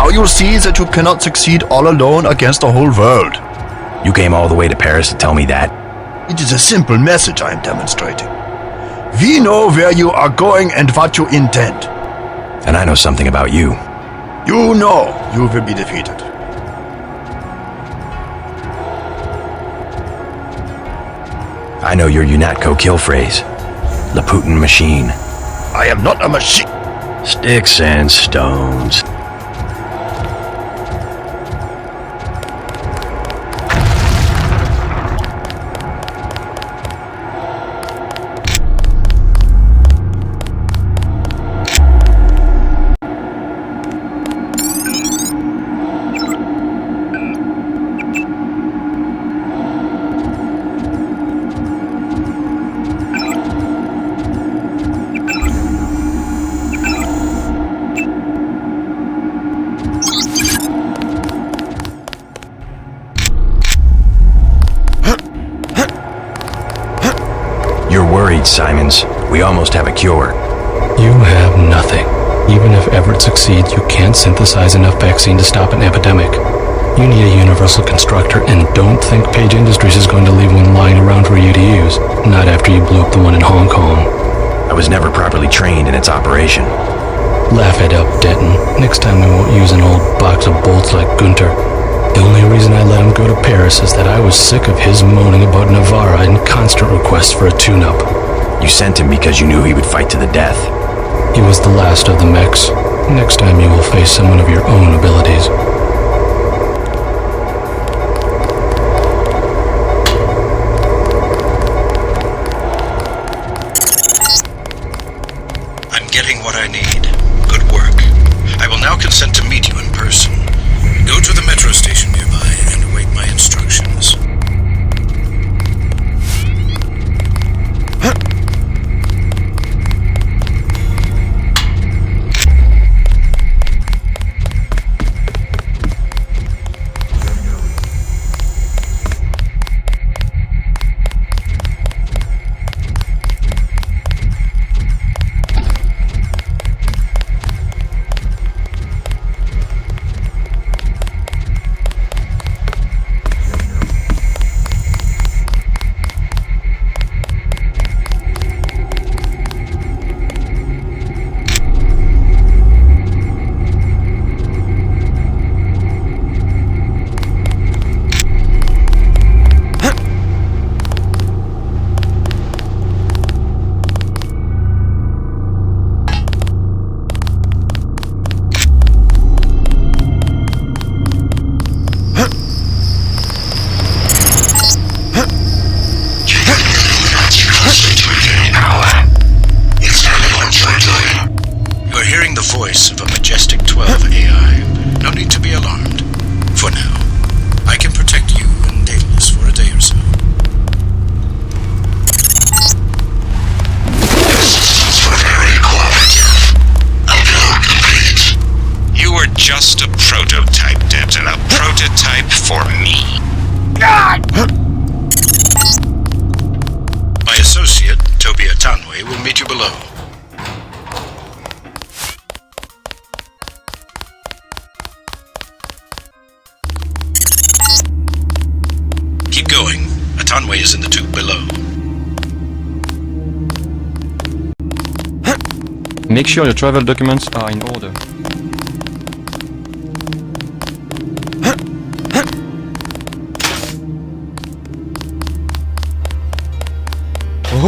Now you see that you cannot succeed all alone against the whole world. You came all the way to Paris to tell me that? It is a simple message I am demonstrating. We know where you are going and what you intend. And I know something about you. You know you will be defeated. I know your UNATCO kill phrase. The Putin machine. I am not a machine. Sticks and stones. Simons, we almost have a cure. You have nothing. Even if Everett succeeds, you can't synthesize enough vaccine to stop an epidemic. You need a universal constructor, and don't think Page Industries is going to leave one lying around for you to use. Not after you blew up the one in Hong Kong. I was never properly trained in its operation. Laugh it up, Denton. Next time we won't use an old box of bolts like Gunter. The only reason I let him go to Paris is that I was sick of his moaning about Navarra and constant requests for a tune-up. You sent him because you knew he would fight to the death. He was the last of the mechs. Next time you will face someone of your own abilities. I'm getting what I need. Good work. I will now consent to meet you in person. Go to the metro station nearby and await my instructions. Keep going. A Tanway is in the tube below. Make sure your travel documents are in order.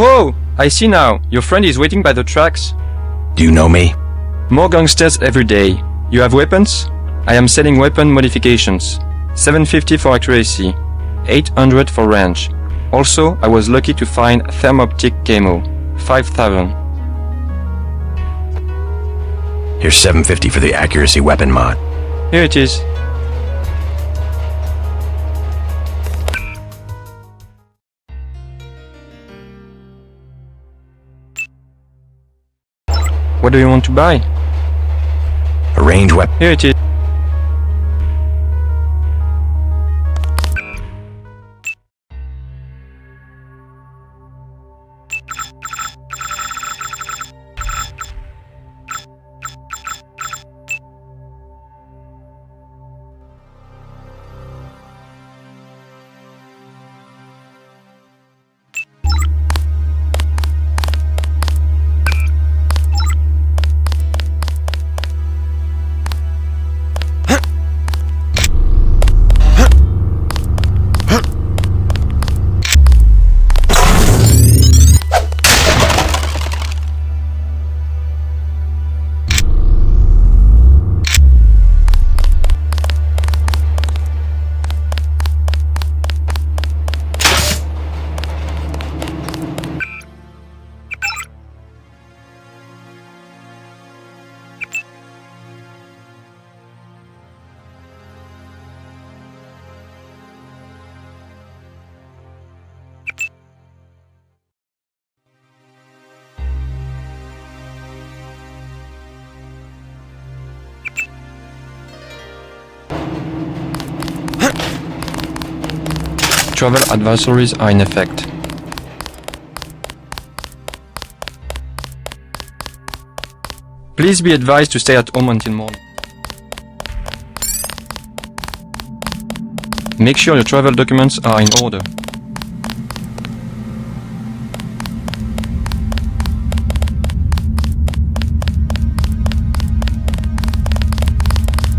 Oh, I see now. Your friend is waiting by the tracks. Do you know me? More gangsters every day. You have weapons? I am selling weapon modifications. 750 for accuracy, 800 for range. Also, I was lucky to find thermoptic camo, 5000. Here's 750 for the accuracy weapon mod. Here it is. What do you want to buy? A range weapon. Here it is. travel advisories are in effect. Please be advised to stay at home until morning. Make sure your travel documents are in order.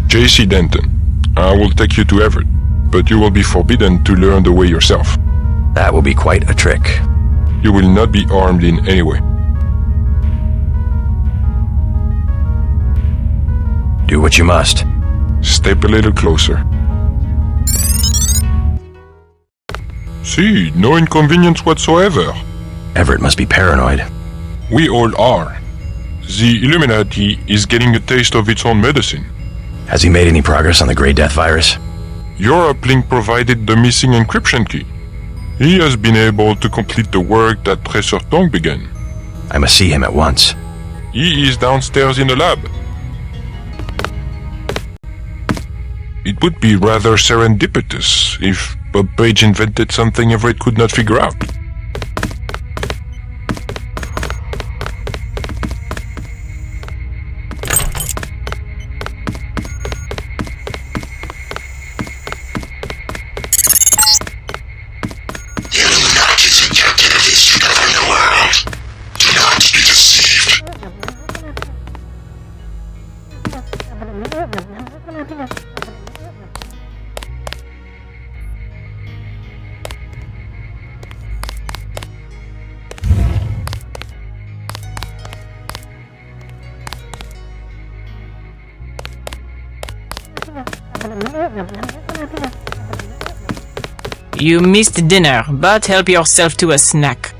JC Denton, I will take you to Everett, but you will be forbidden to learn the way yourself. That will be quite a trick. You will not be armed in any way. Do what you must. Step a little closer. See, no inconvenience whatsoever. Everett must be paranoid. We all are. The Illuminati is getting a taste of its own medicine. Has he made any progress on the Grey Death virus? Your uplink provided the missing encryption key. He has been able to complete the work that Processor began. I must see him at once. He is downstairs in the lab. It would be rather serendipitous if Bob Page invented something Everett could not figure out. You missed dinner, but help yourself to a snack.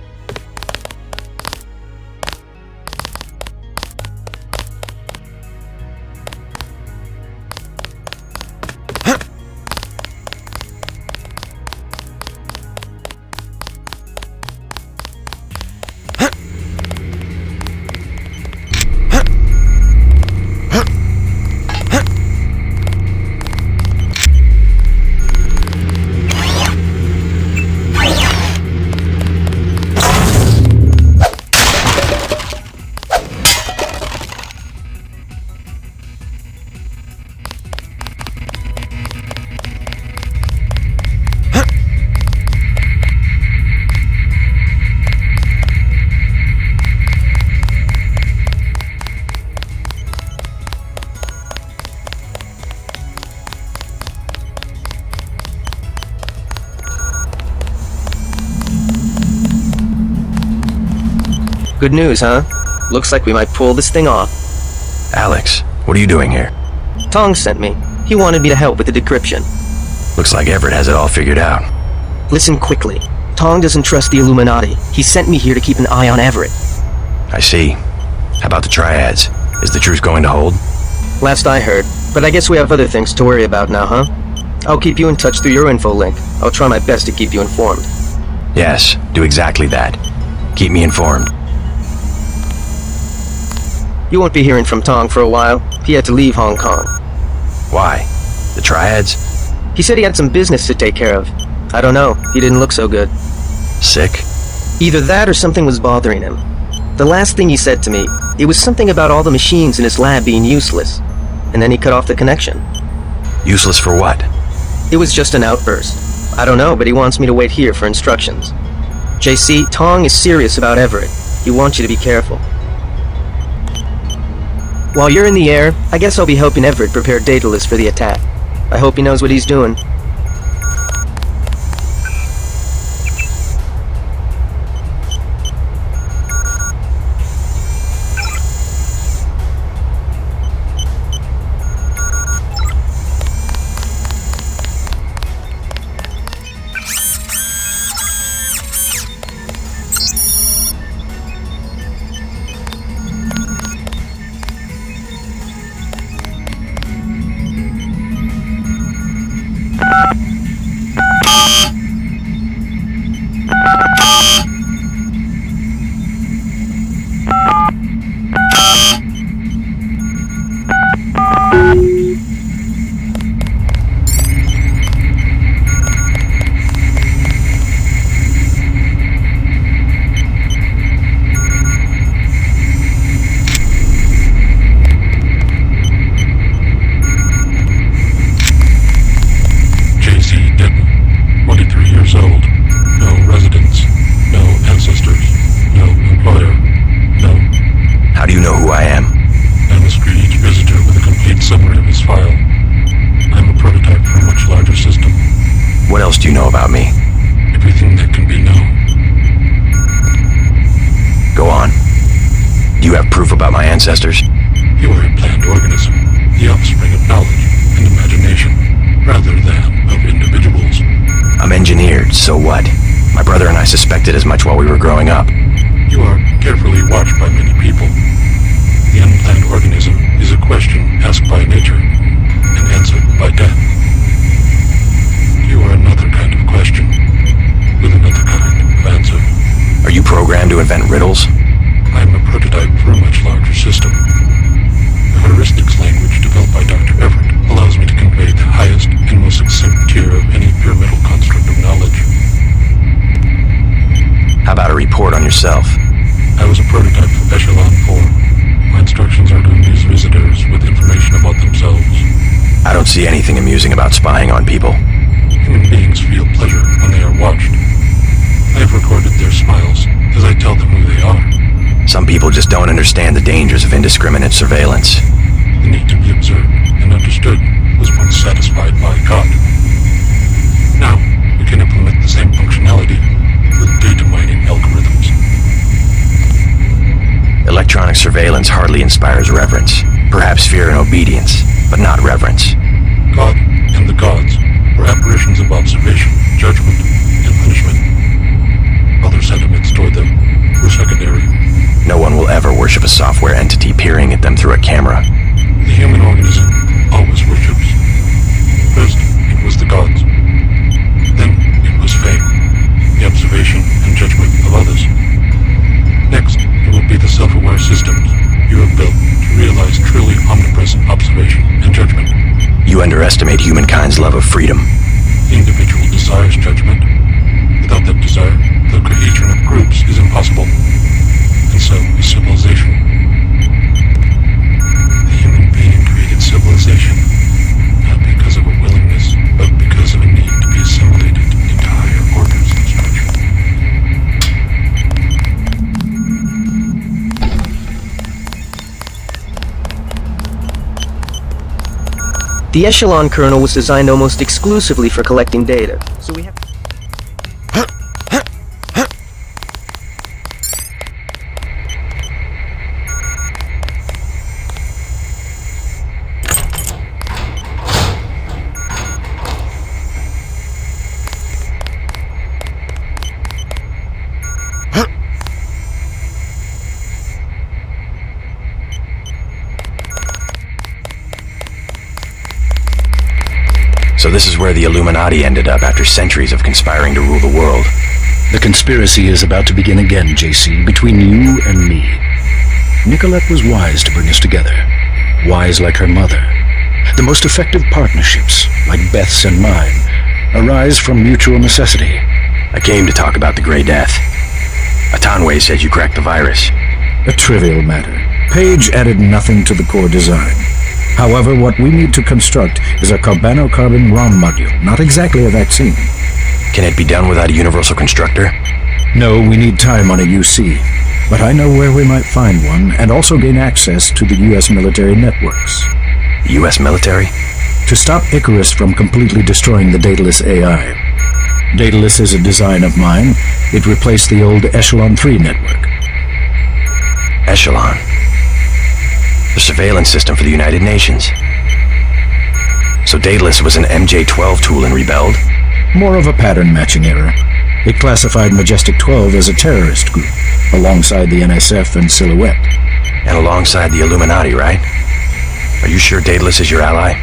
Good news, huh? Looks like we might pull this thing off. Alex, what are you doing here? Tong sent me. He wanted me to help with the decryption. Looks like Everett has it all figured out. Listen quickly. Tong doesn't trust the Illuminati. He sent me here to keep an eye on Everett. I see. How about the triads? Is the truth going to hold? Last I heard, but I guess we have other things to worry about now, huh? I'll keep you in touch through your info link. I'll try my best to keep you informed. Yes, do exactly that. Keep me informed. You won't be hearing from Tong for a while. He had to leave Hong Kong. Why? The triads? He said he had some business to take care of. I don't know. He didn't look so good. Sick? Either that or something was bothering him. The last thing he said to me, it was something about all the machines in his lab being useless. And then he cut off the connection. Useless for what? It was just an outburst. I don't know, but he wants me to wait here for instructions. JC, Tong is serious about Everett. He wants you to be careful. While you're in the air, I guess I'll be helping Everett prepare Daedalus for the attack. I hope he knows what he's doing. proof about my ancestors? You are a planned organism, the offspring of knowledge and imagination, rather than of individuals. I'm engineered, so what? My brother and I suspected as much while we were growing up. You are carefully watched by many people. The unplanned organism is a question asked by nature and answered by death. You are another kind of question, with another kind of answer. Are you programmed to invent riddles? I am a prototype for a much larger system. The heuristics language developed by Dr. Everett allows me to convey the highest and most succinct tier of any pyramidal construct of knowledge. How about a report on yourself? I was a prototype for Echelon 4. My instructions are to amuse visitors with information about themselves. I don't see anything amusing about spying on people. Human beings feel pleasure when they are watched. I have recorded their smiles as I tell them who they are. Some people just don't understand the dangers of indiscriminate surveillance. The need to be observed and understood was once satisfied by God. Now, we can implement the same functionality with data mining algorithms. Electronic surveillance hardly inspires reverence. Perhaps fear and obedience, but not reverence. God and the gods were apparitions of observation, judgment, and punishment. Other sentiments toward them were secondary. No one will ever worship a software entity peering at them through a camera. The human organism always worships. First, it was the gods. Then, it was fame, the observation and judgment of others. Next, it will be the self-aware systems you have built to realize truly omnipresent observation and judgment. You underestimate humankind's love of freedom. The individual desires judgment. Without that desire, the cohesion of groups is impossible. And so is civilization. The human being created civilization, not because of a willingness, but because of a need to be assimilated into higher orders of structure. The Echelon kernel was designed almost exclusively for collecting data, so we have... So this is where the Illuminati ended up after centuries of conspiring to rule the world. The conspiracy is about to begin again, JC, between you and me. Nicolette was wise to bring us together. Wise like her mother. The most effective partnerships, like Beth's and mine, arise from mutual necessity. I came to talk about the Grey Death. Atanwe says you cracked the virus. A trivial matter. Page added nothing to the core design. However, what we need to construct is a carbon ROM module, not exactly a vaccine. Can it be done without a universal constructor? No, we need time on a UC. But I know where we might find one, and also gain access to the U.S. military networks. U.S. military? To stop Icarus from completely destroying the Daedalus AI. Daedalus is a design of mine. It replaced the old Echelon 3 network. Echelon? The surveillance system for the United Nations. So Daedalus was an MJ-12 tool and rebelled? More of a pattern-matching error. It classified Majestic 12 as a terrorist group, alongside the NSF and Silhouette. And alongside the Illuminati, right? Are you sure Daedalus is your ally?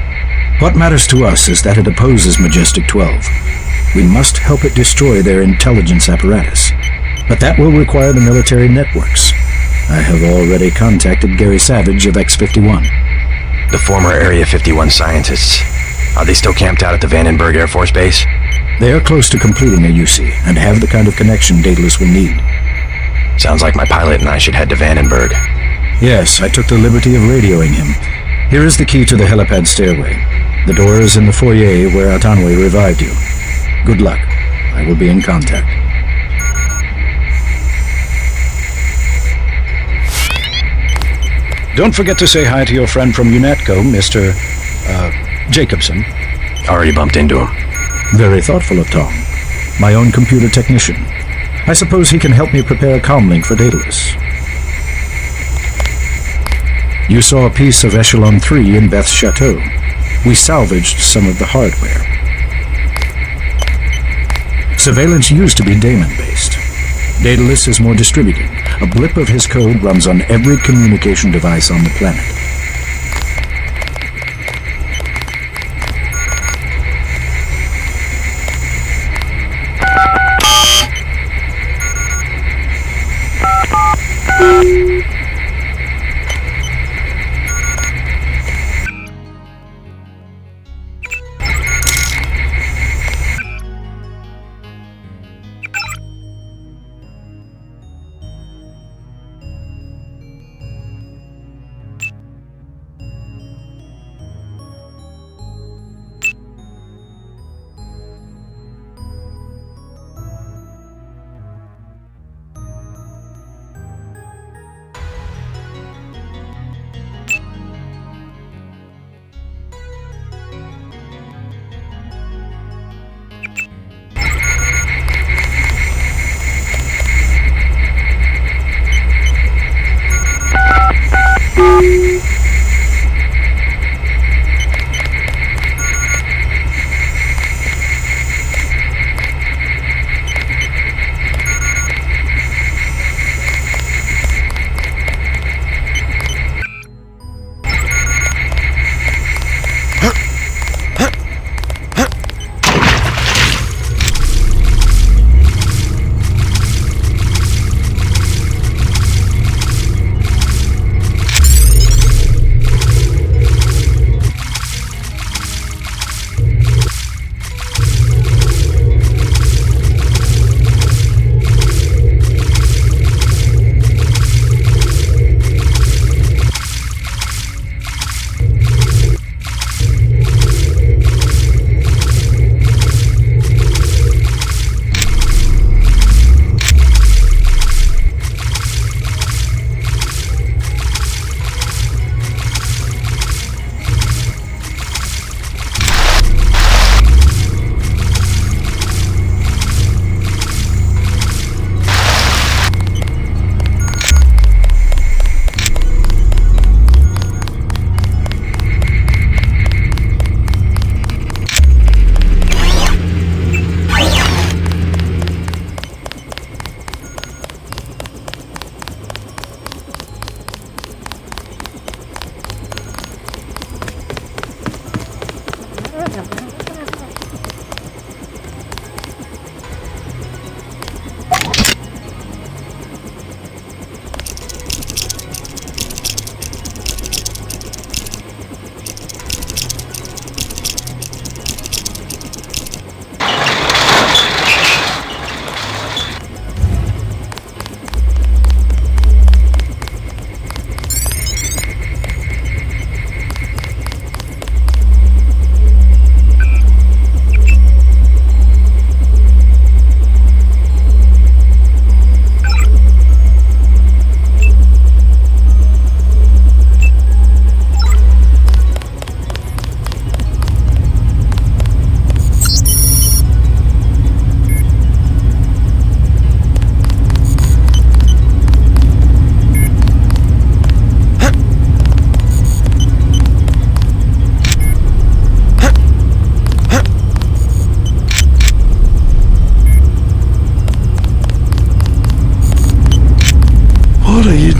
What matters to us is that it opposes Majestic 12. We must help it destroy their intelligence apparatus. But that will require the military networks. I have already contacted Gary Savage of X-51. The former Area 51 scientists. Are they still camped out at the Vandenberg Air Force Base? They are close to completing a UC, and have the kind of connection Daedalus will need. Sounds like my pilot and I should head to Vandenberg. Yes, I took the liberty of radioing him. Here is the key to the helipad stairway. The door is in the foyer where Atanwe revived you. Good luck. I will be in contact. Don't forget to say hi to your friend from UNATCO, Mr. Jacobson. Already bumped into him. Very thoughtful of Tom. My own computer technician. I suppose he can help me prepare a comlink for Daedalus. You saw a piece of Echelon 3 in Beth's chateau. We salvaged some of the hardware. Surveillance used to be daemon-based. Daedalus is more distributed. A blip of his code runs on every communication device on the planet.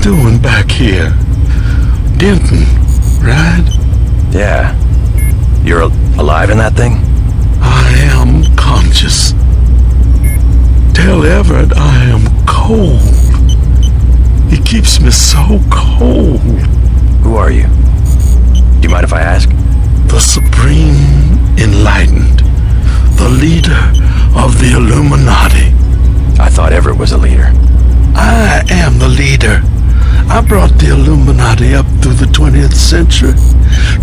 doing back here? Denton, right? Yeah. You're alive in that thing? I am conscious. Tell Everett I am cold. He keeps me so cold. Who are you? Do you mind if I ask? The Supreme Enlightened. The leader of the Illuminati. I thought Everett was a leader. I am the leader. I brought the Illuminati up through the 20th century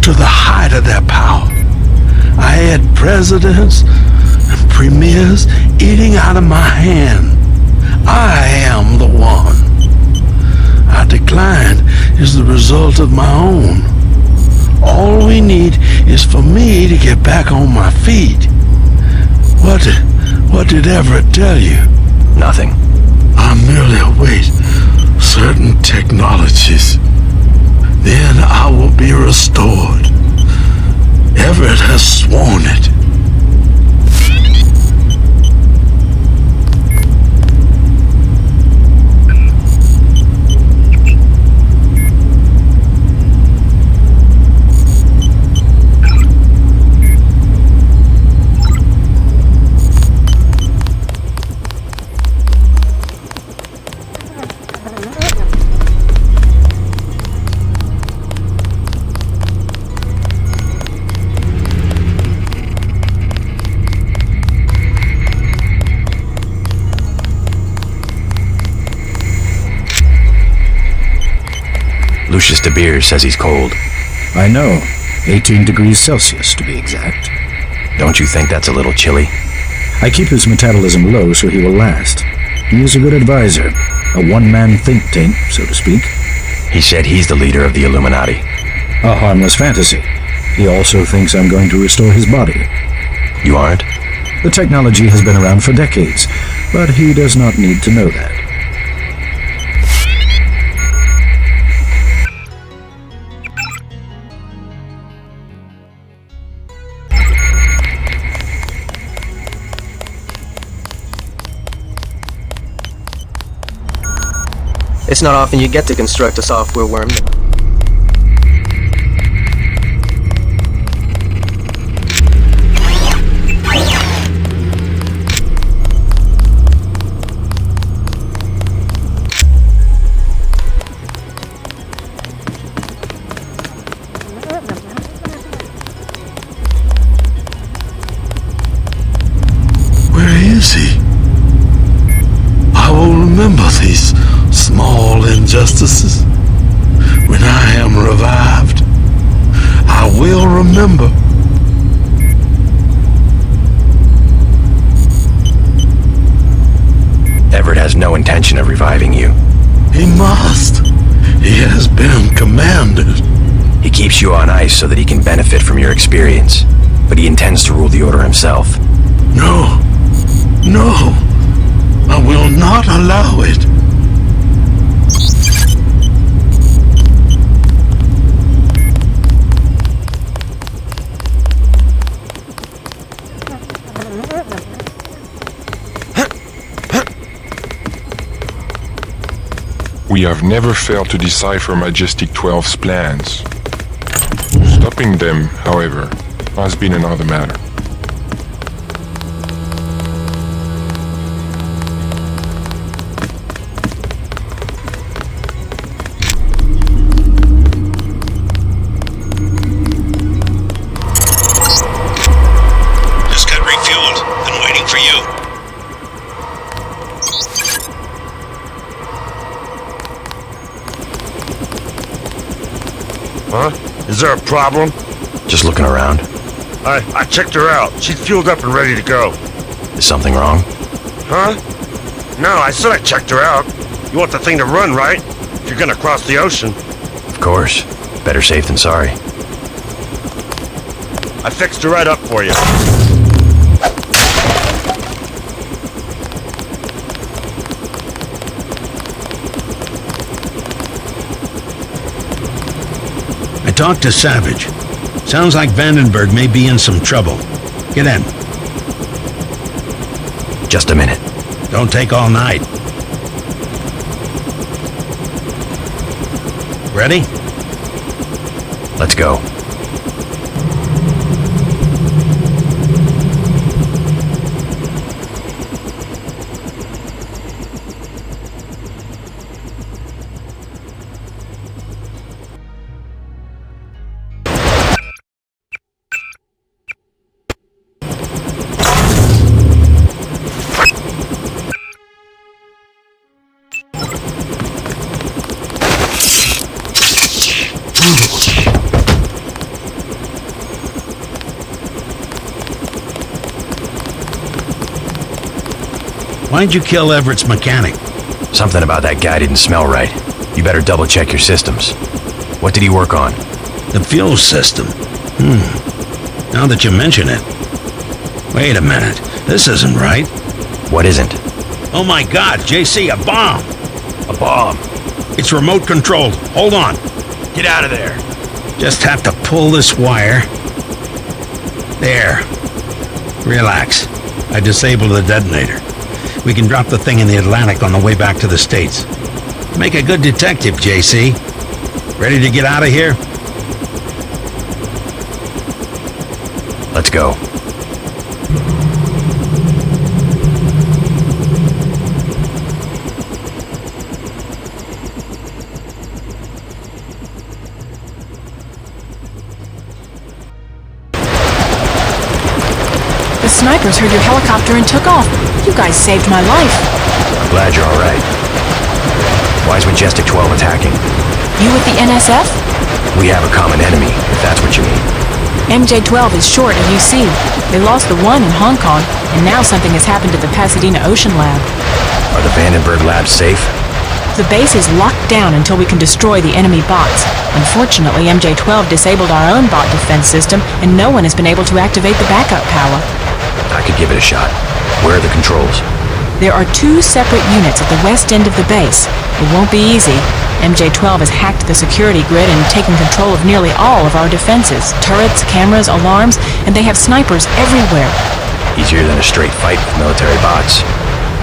to the height of their power. I had presidents and premiers eating out of my hand. I am the one. Our decline is the result of my own. All we need is for me to get back on my feet. What did Everett tell you? Nothing. I merely await certain technologies then I will be restored. Everett has sworn it. Lucius de Beers says he's cold. I know. 18 degrees Celsius, to be exact. Don't you think that's a little chilly? I keep his metabolism low so he will last. He is a good advisor. A one-man think tank, so to speak. He said he's the leader of the Illuminati. A harmless fantasy. He also thinks I'm going to restore his body. You aren't? The technology has been around for decades, but he does not need to know that. It's not often you get to construct a software worm. Where is he? I will remember these small injustices when I am revived. I will remember. Everett has no intention of reviving you. He must. He has been commanded. He keeps you on ice so that he can benefit from your experience, but he intends to rule the Order himself. No. No. I will not allow it. We have never failed to decipher Majestic 12's plans. Stopping them, however, has been another matter. Just got refueled and waiting for you. Huh? Is there a problem? Just looking around. I checked her out. She's fueled up and ready to go. Is something wrong? Huh? No, I said I checked her out. You want the thing to run, right? If you're gonna cross the ocean. Of course. Better safe than sorry. I fixed her right up for you. I talked to Savage. Sounds like Vandenberg may be in some trouble. Get in. Just a minute. Don't take all night. Ready? Let's go. Why'd you kill Everett's mechanic? Something about that guy didn't smell right. You better double check your systems. What did he work on? The fuel system. Now that you mention it. Wait a minute. This isn't right. What isn't? Oh my God, JC, a bomb! A bomb. It's remote controlled. Hold on. Get out of there. Just have to pull this wire. There. Relax. I disabled the detonator. We can drop the thing in the Atlantic on the way back to the States. Make a good detective, JC. Ready to get out of here? Let's go. The snipers heard your helicopter and took off. You guys saved my life. I'm glad you're all right. Why is Majestic 12 attacking? You with the NSF? We have a common enemy, if that's what you mean. MJ-12 is short of UC. They lost the one in Hong Kong, and now something has happened to the Pasadena Ocean Lab. Are the Vandenberg labs safe? The base is locked down until we can destroy the enemy bots. Unfortunately, MJ-12 disabled our own bot defense system, and no one has been able to activate the backup power. I could give it a shot. Where are the controls? There are 2 separate units at the west end of the base. It won't be easy. MJ-12 has hacked the security grid and taken control of nearly all of our defenses. Turrets, cameras, alarms, and they have snipers everywhere. Easier than a straight fight with military bots.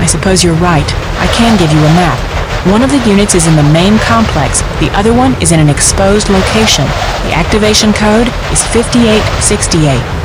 I suppose you're right. I can give you a map. One of the units is in the main complex. The other one is in an exposed location. The activation code is 5868.